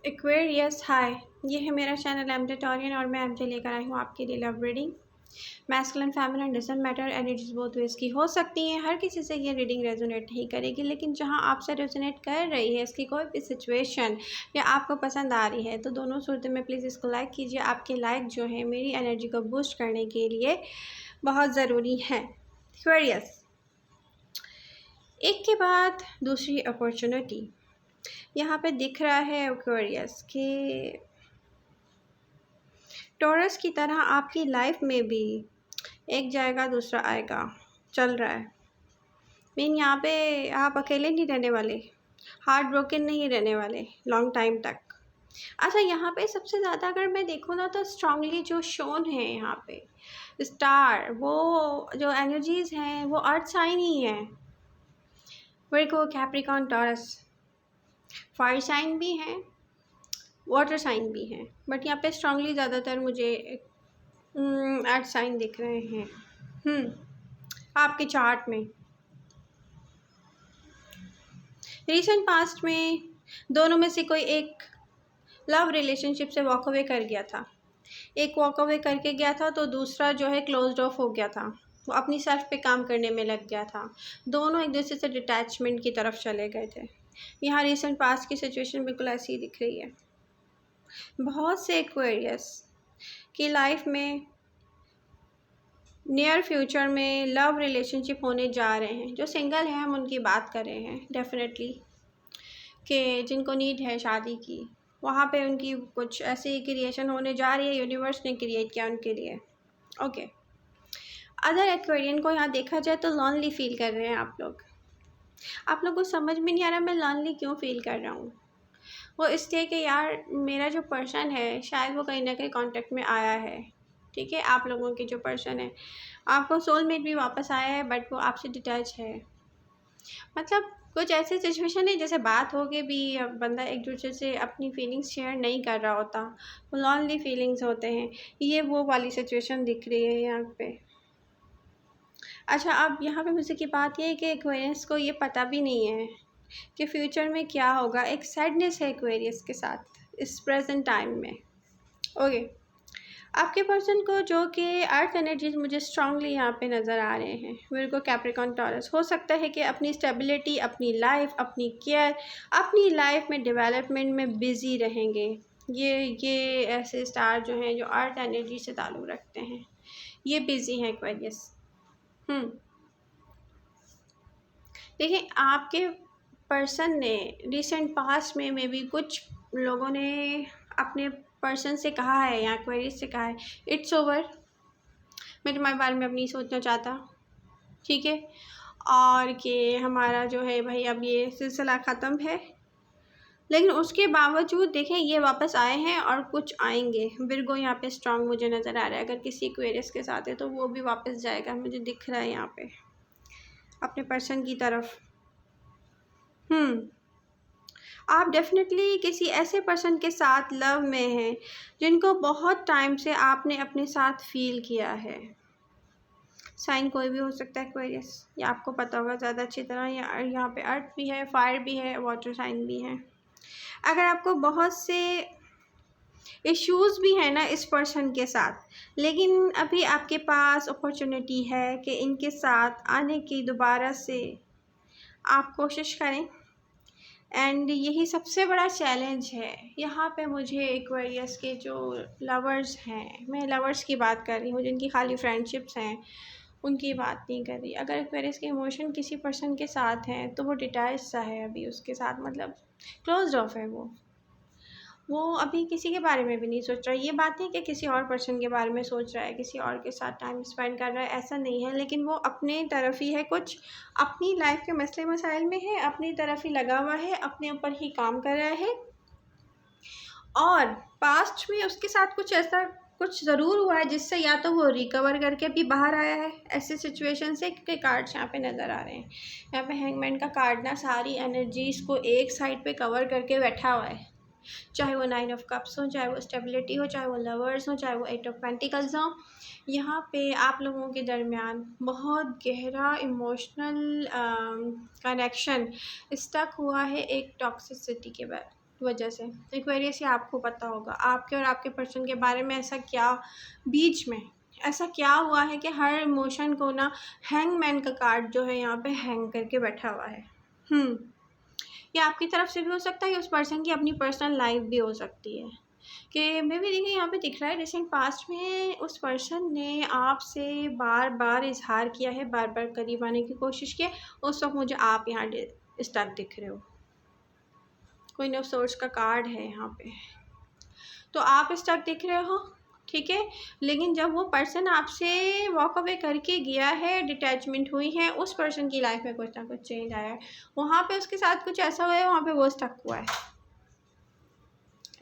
Aquarius हाय, ये है मेरा चैनल एमडेटोरियन और मैं एमजे लेकर आई हूँ आपके लिए love reading. Masculine feminine doesn't matter, energies बहुत वेज की हो सकती हैं। हर किसी से ये रीडिंग रेजोनेट नहीं करेगी, लेकिन जहाँ आपसे रेजोनेट कर रही है इसकी कोई भी सिचुएशन या आपको पसंद आ रही है तो दोनों सूरत में प्लीज़ इसको लाइक कीजिए। आपके लाइक जो है मेरी एनर्जी को बूस्ट करने के लिए बहुत ज़रूरी है। एक्वेरियस, एक के बाद दूसरी अपॉर्चुनिटी यहाँ पे दिख रहा है एक्वेरियस कि टॉरस की तरह आपकी लाइफ में भी एक जाएगा दूसरा आएगा चल रहा है। यहाँ पे आप अकेले नहीं रहने वाले, हार्ट ब्रोकन नहीं रहने वाले लॉन्ग टाइम तक। अच्छा, यहाँ पे सबसे ज़्यादा अगर मैं देखूँ ना तो स्ट्रांगली जो शोन है यहाँ पे स्टार, वो जो एनर्जीज़ हैं वो अर्थ साइन ही है। वर्गो, कैप्रिकॉर्न, टॉरस, फायर साइन भी हैं, वाटर साइन भी हैं, बट यहाँ पे स्ट्रांगली ज़्यादातर मुझे अर्थ साइन दिख रहे हैं आपके चार्ट में। रीसेंट पास्ट में दोनों में से कोई एक लव रिलेशनशिप से वॉक अवे कर गया था, एक वॉक अवे करके गया था तो दूसरा जो है क्लोज्ड ऑफ हो गया था, वो अपनी सेल्फ पे काम करने में लग गया था। दोनों एक दूसरे से डिटैचमेंट की तरफ चले गए थे। यहाँ रीसेंट पास्ट की सिचुएशन बिल्कुल ऐसी ही दिख रही है। बहुत से एक्वेरियस की लाइफ में नियर फ्यूचर में लव रिलेशनशिप होने जा रहे हैं। जो सिंगल हैं हम उनकी बात कर रहे हैं डेफिनेटली, कि जिनको नीड है शादी की, वहाँ पे उनकी कुछ ऐसी क्रिएशन होने जा रही है, यूनिवर्स ने क्रिएट किया उनके लिए। ओके, अदर एक्वेरियन को यहाँ देखा जाए तो लॉनली फील कर रहे हैं आप लोग को समझ में नहीं आ रहा मैं लॉनली क्यों फील कर रहा हूँ। वो इसलिए कि यार मेरा जो पर्सन है शायद वो कहीं ना कहीं कांटेक्ट में आया है। ठीक है, आप लोगों के जो पर्सन है, आपको सोलमेट भी वापस आया है बट वो आपसे डिटैच है। मतलब कुछ ऐसी सिचुएशन है जैसे बात हो के भी बंदा एक दूसरे से अपनी फीलिंग्स शेयर नहीं कर रहा होता, वो लॉनली फीलिंग्स होते हैं। ये वो वाली सिचुएशन दिख रही है यहाँ पे। अच्छा, अब यहाँ पे मुझे की बात ये है कि एक्वेरियस को ये पता भी नहीं है कि फ्यूचर में क्या होगा। एक सैडनेस है एक्वेरियस के साथ इस प्रेजेंट टाइम में। ओके, आपके पर्सन को जो कि अर्थ एनर्जीज मुझे स्ट्रांगली यहाँ पे नज़र आ रहे हैं। विर्गो, कैप्रिकॉर्न, टॉरस, हो सकता है कि अपनी स्टेबिलिटी, अपनी लाइफ, अपनी केयर, अपनी लाइफ में डेवलपमेंट में बिज़ी रहेंगे। ये ऐसे स्टार जो हैं जो अर्थ एनर्जी से ताल्लुक़ रखते हैं, ये बिज़ी हैं एक्वेरियस। देखिए, आपके पर्सन ने रिसेंट पास्ट में मे बी कुछ लोगों ने अपने पर्सन से कहा है या एक्वेरियस से कहा है इट्स ओवर, मैं तुम्हारे बारे में अब नहीं सोचना चाहता, ठीक है, और कि हमारा जो है भाई अब ये सिलसिला ख़त्म है। लेकिन उसके बावजूद देखें ये वापस आए हैं और कुछ आएंगे। विर्गो यहाँ पे स्ट्रांग मुझे नज़र आ रहा है। अगर किसी एक्वेरियस के साथ है तो वो भी वापस जाएगा, मुझे दिख रहा है यहाँ पे अपने पर्सन की तरफ। आप डेफिनेटली किसी ऐसे पर्सन के साथ लव में हैं जिनको बहुत टाइम से आपने अपने साथ फील किया है। साइन कोई भी हो सकता है एक्वेरियस, या आपको पता होगा ज़्यादा अच्छी तरह। यहाँ पे अर्थ भी है, फायर भी है, वाटर साइन भी है। अगर आपको बहुत से इश्यूज़ भी हैं ना इस पर्सन के साथ, लेकिन अभी आपके पास अपॉर्चुनिटी है कि इनके साथ आने की दोबारा से आप कोशिश करें। एंड यही सबसे बड़ा चैलेंज है यहाँ पे मुझे एक्वेरियस के जो लवर्स हैं, मैं लवर्स की बात कर रही हूँ, जिनकी खाली फ्रेंडशिप्स हैं उनकी बात नहीं कर रही। अगर एक्वेरियस के इमोशन किसी पर्सन के साथ हैं तो वो डिटैच सा है अभी उसके साथ, मतलब क्लोज्ड ऑफ है। वो अभी किसी के बारे में भी नहीं सोच रहा। ये बात नहीं कि किसी और पर्सन के बारे में सोच रहा है, किसी और के साथ टाइम स्पेंड कर रहा है, ऐसा नहीं है, लेकिन वो अपने तरफ ही है, कुछ अपनी लाइफ के मसले मसाइल में है, अपनी तरफ ही लगा हुआ है, अपने ऊपर ही काम कर रहा है। और पास्ट में उसके साथ कुछ ऐसा कुछ ज़रूर हुआ है जिससे या तो वो रिकवर करके भी बाहर आया है ऐसे सिचुएशन से। क्योंकि कार्ड्स यहाँ पे नज़र आ रहे हैं, यहाँ पे हैंगमैन का कार्ड ना सारी एनर्जीज़ को एक साइड पे कवर करके बैठा हुआ है। चाहे वो 9 ऑफ कप्स हो, चाहे वो स्टेबिलिटी हो, चाहे वो लवर्स हो, चाहे वो 8 ऑफ पेंटिकल्स हो, यहाँ पे आप लोगों के दरमियान बहुत गहरा इमोशनल कनेक्शन स्टक हुआ है एक टॉक्सिसिटी के बाद। वजह से। एक्वेरियस, ये आपको पता होगा आपके और आपके पर्सन के बारे में ऐसा क्या बीच में ऐसा क्या हुआ है कि हर इमोशन को ना हैंगमैन का कार्ड जो है यहाँ पे हैंग करके बैठा हुआ है। ये आपकी तरफ से भी हो सकता है, उस पर्सन की अपनी पर्सनल लाइफ भी हो सकती है कि मे भी देखिए यहाँ पे दिख रहा है रिसेंट पास्ट में उस पर्सन ने आपसे बार बार इजहार किया है, बार बार करीब आने की कोशिश की है। उस वक्त मुझे आप यहाँ स्टक दिख रहे हो। कोई नो सोर्स का कार्ड है यहाँ पे, तो आप स्टक दिख रहे हो, ठीक है। लेकिन जब वो पर्सन आपसे वॉक अवे करके गया है, डिटैचमेंट हुई है, उस पर्सन की लाइफ में कुछ ना कुछ चेंज आया है, वहाँ पे उसके साथ कुछ ऐसा हुआ है, वहाँ पे वो स्टक हुआ है।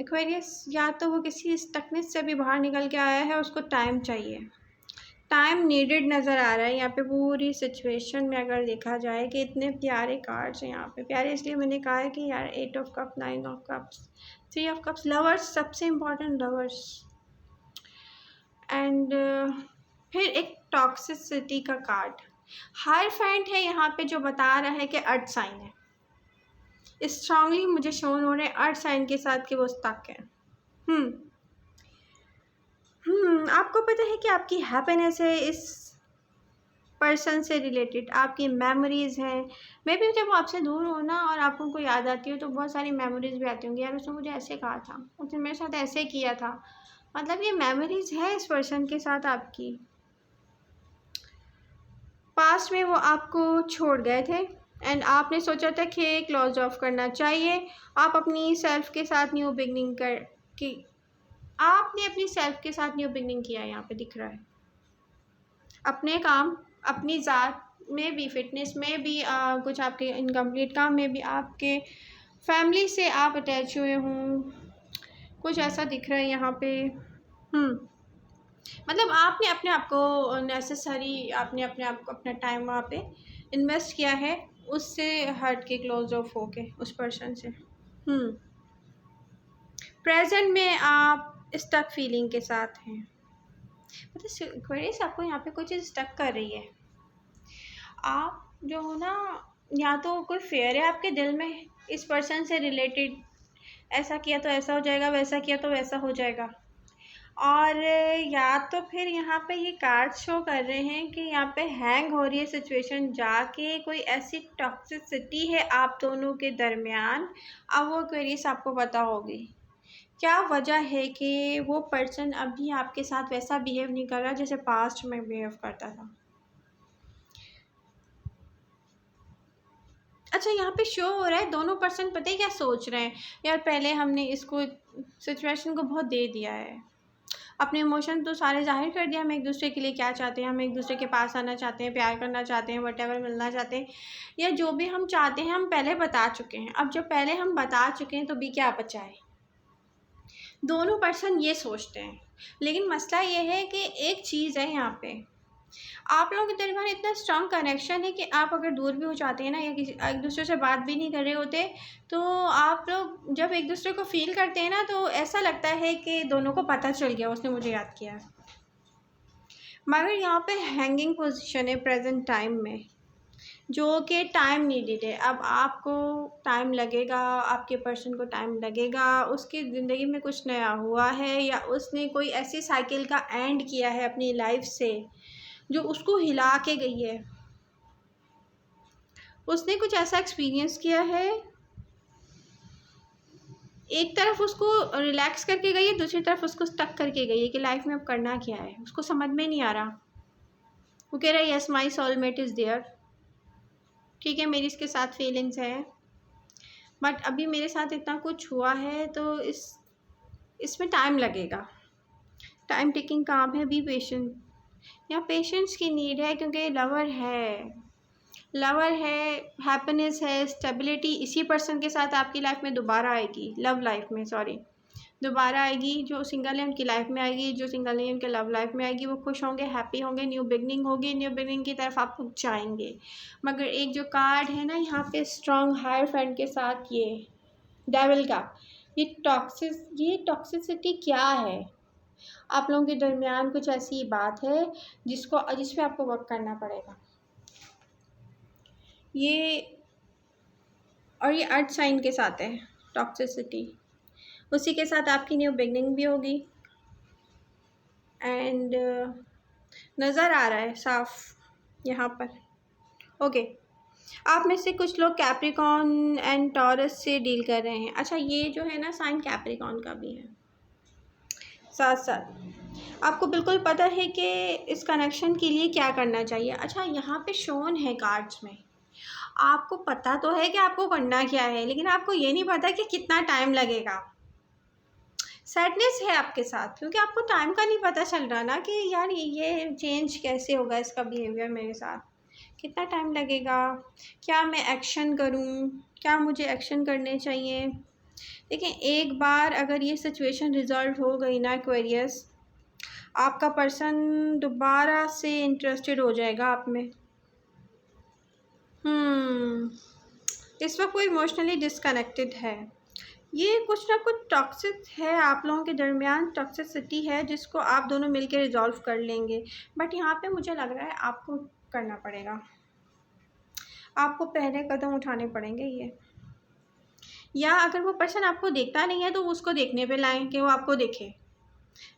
एक्वेरियस, या तो वो किसी स्टकनेस से भी बाहर निकल के आया है, उसको टाइम चाहिए, टाइम नीडेड नज़र आ रहा है यहाँ पे पूरी सिचुएशन में। अगर देखा जाए कि इतने प्यारे कार्ड्स हैं यहाँ पे, प्यारे इसलिए मैंने कहा है कि यार 8 of cup, 9 of cups, 3 of cups, lovers, सबसे इम्पॉर्टेंट लवर्स। एंड फिर एक टॉक्सिसिटी का कार्ड हायरफेंट है यहाँ पे, जो बता रहा है कि अर्थ साइन है। स्ट्रांगली मुझे शो हो रहे हैं अर्थ साइन के साथ कि वो स्टक है। आपको पता है कि आपकी हैप्पीनेस है इस पर्सन से रिलेटेड, आपकी मेमोरीज़ हैं। मे बी जब आपसे दूर हो ना और आपको कोई याद आती हो तो बहुत सारी मेमोरीज़ भी आती होंगी, यार उसने मुझे ऐसे कहा था, उसने मेरे साथ ऐसे किया था। मतलब ये मेमोरीज़ है इस पर्सन के साथ आपकी। पास्ट में वो आपको छोड़ गए थे एंड आपने सोचा था कि क्लोज ऑफ करना चाहिए। आप अपनी सेल्फ के साथ न्यू बिगनिंग आपने अपनी सेल्फ के साथ न्यू बिगनिंग किया है, यहाँ पे दिख रहा है। अपने काम, अपनी ज़ात में भी, फिटनेस में भी, कुछ आपके इनकम्प्लीट काम में भी, आपके फैमिली से आप अटैच हुए हों, कुछ ऐसा दिख रहा है यहाँ पे। मतलब आपने अपने आप को नेसेसरी, आपने अपने आप को अपना टाइम वहाँ पे इन्वेस्ट किया है, उससे हट के क्लोज ऑफ हो के उस पर्सन से। प्रेजेंट में आप स्टक फीलिंग के साथ हैं। मतलब क्वेरीज आपको यहाँ पे कोई चीज़ स्टक कर रही है। आप जो हो ना, या तो कोई फेयर है आपके दिल में इस पर्सन से रिलेटेड, ऐसा किया तो ऐसा हो जाएगा, वैसा किया तो वैसा हो जाएगा। और या तो फिर यहाँ पे ये कार्ड शो कर रहे हैं कि यहाँ पे हैंग हो रही है सिचुएशन, जाके कोई ऐसी टॉक्सिसिटी है आप दोनों के दरमियान। अब वो क्वेरीज आपको पता होगी क्या वजह है कि वो पर्सन अभी आपके साथ वैसा बिहेव नहीं कर रहा जैसे पास्ट में बिहेव करता था। अच्छा, यहाँ पे शो हो रहा है दोनों पर्सन पता है क्या सोच रहे हैं, यार पहले हमने इसको सिचुएशन को बहुत दे दिया है, अपने इमोशन तो सारे जाहिर कर दिया, हम एक दूसरे के लिए क्या चाहते हैं, हम एक दूसरे के पास आना चाहते हैं, प्यार करना चाहते हैं, वटेवर मिलना चाहते हैं, या जो भी हम चाहते हैं हम पहले बता चुके हैं। अब जब पहले हम बता चुके हैं तो भी क्या बचा है, दोनों पर्सन ये सोचते हैं। लेकिन मसला ये है कि एक चीज़ है यहाँ पे, आप लोगों के दरमियान इतना स्ट्रॉन्ग कनेक्शन है कि आप अगर दूर भी हो जाते हैं ना, या किसी एक दूसरे से बात भी नहीं कर रहे होते, तो आप लोग जब एक दूसरे को फील करते हैं ना, तो ऐसा लगता है कि दोनों को पता चल गया उसने मुझे याद किया। मगर यहाँ पे हैंगिंग पोजीशन है प्रेजेंट टाइम में, जो कि टाइम नीडेड है। अब आपको टाइम लगेगा, आपके पर्सन को टाइम लगेगा, उसकी ज़िंदगी में कुछ नया हुआ है, या उसने कोई ऐसी साइकिल का एंड किया है अपनी लाइफ से जो उसको हिला के गई है। उसने कुछ ऐसा एक्सपीरियंस किया है, एक तरफ उसको रिलैक्स करके गई है, दूसरी तरफ उसको स्टक करके गई है कि लाइफ में अब करना क्या है, उसको समझ में नहीं आ रहा। वो कह रहा है yes my soulmate is there, ठीक है मेरी इसके साथ फीलिंग्स हैं, बट अभी मेरे साथ इतना कुछ हुआ है तो इसमें टाइम लगेगा, टाइम टेकिंग काम है, बी पेशेंट। यहाँ पेशेंस की नीड है क्योंकि लवर है, हैप्पीनेस है, स्टेबिलिटी इसी पर्सन के साथ आपकी लाइफ में दोबारा आएगी, लव लाइफ में सॉरी दोबारा आएगी। जो सिंगल है उनकी लाइफ में आएगी, जो सिंगल नहीं है उनके लव लाइफ में आएगी। वो खुश होंगे, हैप्पी होंगे, न्यू बिगनिंग होगी, न्यू बिगनिंग की तरफ आप लोग जाएंगे। मगर एक जो कार्ड है ना यहाँ पे स्ट्रॉन्ग हायर फ्रेंड के साथ, ये डेविल का, ये टॉक्सिसिटी क्या है आप लोगों के दरमियान, कुछ ऐसी बात है जिस पे आपको वर्क करना पड़ेगा। ये और ये अर्थ साइन के साथ है, टॉक्सिसिटी, उसी के साथ आपकी न्यू बिगनिंग भी होगी। एंड नज़र आ रहा है साफ यहाँ पर। ओके, आप में से कुछ लोग कैप्रिकॉन एंड टॉरस से डील कर रहे हैं। अच्छा, ये जो है ना साइन कैप्रिकॉन का भी है। साथ साथ आपको बिल्कुल पता है कि इस कनेक्शन के लिए क्या करना चाहिए। अच्छा, यहाँ पे शोन है कार्ड्स में, आपको पता तो है कि आपको करना क्या है, लेकिन आपको ये नहीं पता कि कितना टाइम लगेगा। सैडनेस है आपके साथ क्योंकि आपको टाइम का नहीं पता चल रहा ना कि यार ये चेंज कैसे होगा, इसका बिहेवियर मेरे साथ कितना टाइम लगेगा, क्या मैं एक्शन करूं, क्या मुझे एक्शन करने चाहिए। देखिए, एक बार अगर ये सिचुएशन रिजॉल्व हो गई ना एक्वेरियस, आपका पर्सन दोबारा से इंटरेस्टेड हो जाएगा आप में। इस वक्त वो इमोशनली डिसकनेक्टेड है। ये कुछ ना कुछ टॉक्सिक है आप लोगों के दरमियान, टॉक्सिसिटी है जिसको आप दोनों मिलकर रिजॉल्व कर लेंगे। बट यहाँ पे मुझे लग रहा है आपको करना पड़ेगा, आपको पहले कदम उठाने पड़ेंगे ये। या अगर वो पर्सन आपको देखता नहीं है तो उसको देखने पे लाएं कि वो आपको देखे,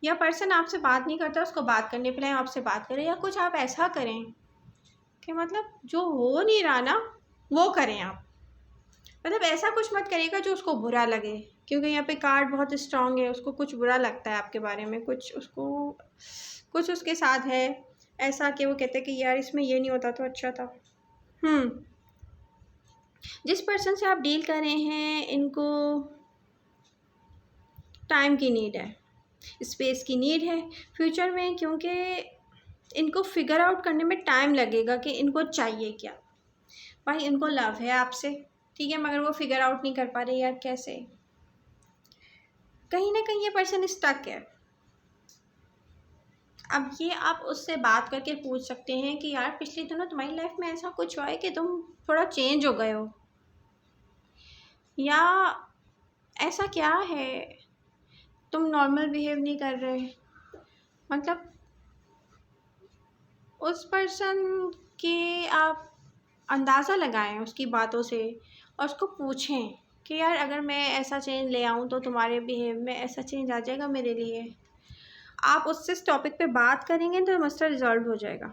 या पर्सन आपसे बात नहीं करता उसको बात करने पे लाएं, आपसे बात करें, या कुछ आप ऐसा करें कि मतलब जो हो नहीं रहा ना वो करें आप। मतलब ऐसा कुछ मत करिएगा जो उसको बुरा लगे, क्योंकि यहाँ पे कार्ड बहुत स्ट्रांग है, उसको कुछ बुरा लगता है आपके बारे में, कुछ उसके साथ है ऐसा कि वो कहते हैं कि यार इसमें ये नहीं होता तो अच्छा था। जिस पर्सन से आप डील कर रहे हैं इनको टाइम की नीड है, स्पेस की नीड है फ्यूचर में, क्योंकि इनको फिगर आउट करने में टाइम लगेगा कि इनको चाहिए क्या। भाई इनको लव है आपसे, ठीक है, मगर वो फिगर आउट नहीं कर पा रहे यार कैसे। कहीं ना कहीं ये पर्सन स्टक है। अब ये आप उससे बात करके पूछ सकते हैं कि यार पिछले दिनों तुम्हारी लाइफ में ऐसा कुछ हुआ है कि तुम थोड़ा चेंज हो गए हो, या ऐसा क्या है तुम नॉर्मल बिहेव नहीं कर रहे। मतलब उस पर्सन के आप अंदाज़ा लगाएं उसकी बातों से और उसको पूछें कि यार अगर मैं ऐसा चेंज ले आऊँ तो तुम्हारे बिहेव में ऐसा चेंज आ जाएगा मेरे लिए। आप उससे इस टॉपिक पे बात करेंगे तो मसला रिजॉल्व हो जाएगा।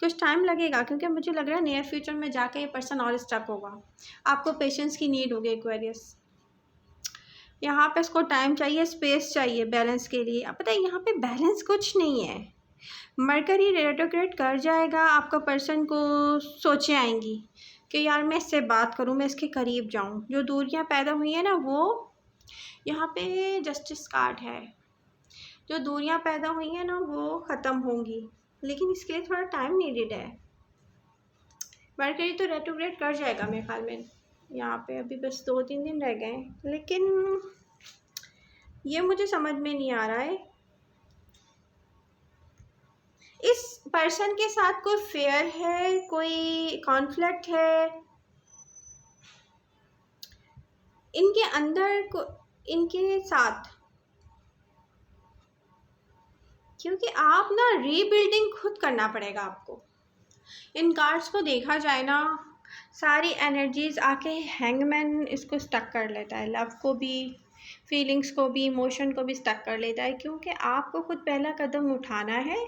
कुछ टाइम लगेगा क्योंकि मुझे लग रहा है नियर फ्यूचर में जाके ये पर्सन और स्टक होगा। आपको पेशेंस की नीड होगी एक्वेरियस। यहाँ पे इसको टाइम चाहिए, स्पेस चाहिए बैलेंस के लिए। अब पता है यहाँ पे बैलेंस कुछ नहीं है। मरकरी रेट्रोग्रेड कर जाएगा, आपका पर्सन को सोचें आएंगी कि यार मैं इससे बात करूँ, मैं इसके करीब जाऊँ। जो दूरियाँ पैदा हुई हैं ना वो यहाँ पे जस्टिस कार्ड है, जो दूरियाँ पैदा हुई हैं ना वो ख़त्म होंगी, लेकिन इसके लिए थोड़ा टाइम नीडेड है। मरकरी तो रेट्रोग्रेड कर जाएगा मेरे ख्याल में, यहाँ पे अभी बस 2-3 दिन रह गए हैं, लेकिन ये मुझे समझ में नहीं आ रहा है इस पर्सन के साथ कोई फेयर है, कोई कॉन्फ्लिक्ट है इनके अंदर इनके साथ, क्योंकि आप ना रीबिल्डिंग खुद करना पड़ेगा आपको। इन कार्ड्स को देखा जाए ना, सारी एनर्जीज आके हैंगमैन इसको स्टक कर लेता है, लव को भी, फीलिंग्स को भी, इमोशन को भी स्टक कर लेता है, क्योंकि आपको खुद पहला कदम उठाना है।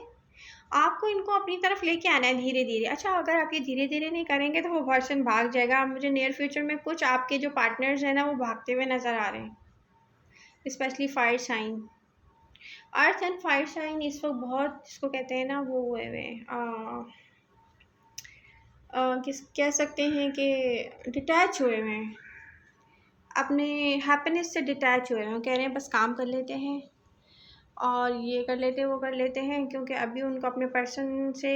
आपको इनको अपनी तरफ लेके आना है धीरे धीरे। अच्छा, अगर आप ये धीरे धीरे नहीं करेंगे तो वो पर्सन भाग जाएगा। मुझे नियर फ्यूचर में कुछ आपके जो पार्टनर्स हैं ना वो भागते हुए नज़र आ रहे हैं, specially fire sign. Earth and fire sign इस वक्त बहुत, जिसको कहते हैं ना वो हुए हुए किस कह सकते हैं कि डिटैच हुए हुए हैं, अपने हैप्पीनेस से डिटैच हुए हैं। कह रहे हैं बस काम कर लेते हैं और ये कर लेते हैं वो कर लेते हैं, क्योंकि अभी उनको अपने पर्सन से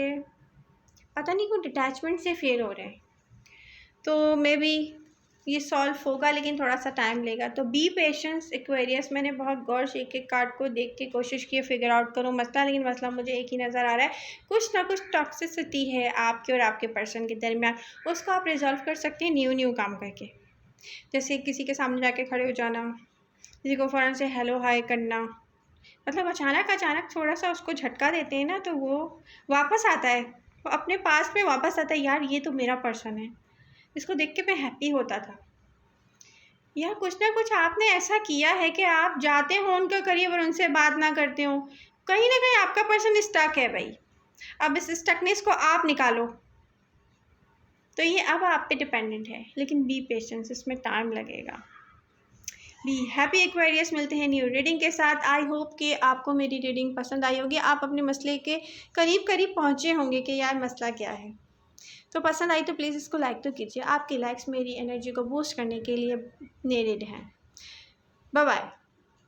पता नहीं क्यों डिटैचमेंट से फेल हो रहे हैं। तो मे बी ये सॉल्व होगा, लेकिन थोड़ा सा टाइम लेगा। तो बी पेशेंस एक्वेरियस। मैंने बहुत गौर से एक एक कार्ड को देख के कोशिश की फिगर आउट करूँ मसला, लेकिन मसला मुझे एक ही नज़र आ रहा है, कुछ ना कुछ टॉक्सिसिटी है आपके और आपके पर्सन के दरमियान। उसको आप रिजॉल्व कर सकते हैं न्यू काम करके, जैसे किसी के सामने जाके खड़े हो जाना, किसी को फ़ौरन से हेलो हाय करना। मतलब अचानक थोड़ा सा उसको झटका देते हैं ना तो वो वापस आता है, वो अपने पास में वापस आता है, यार ये तो मेरा पर्सन है, इसको देख के मैं हैप्पी होता था। या कुछ ना कुछ आपने ऐसा किया है कि आप जाते हो उनके करीब और उनसे बात ना करते हो। कहीं ना कहीं आपका पर्सन स्टक है भाई। अब इस स्टकनेस को आप निकालो। तो ये अब आप पे डिपेंडेंट है, लेकिन बी पेशेंस, इसमें टाइम लगेगा। Be happy Aquarius. मिलते हैं न्यू रीडिंग के साथ। आई होप कि आपको मेरी रीडिंग पसंद आई होगी, आप अपने मसले के करीब करीब पहुँचे होंगे कि यार मसला क्या है। तो पसंद आई तो प्लीज़ इसको लाइक तो कीजिए। आपके लाइक्स मेरी एनर्जी को बूस्ट करने के लिए नीडेड हैं। Bye bye.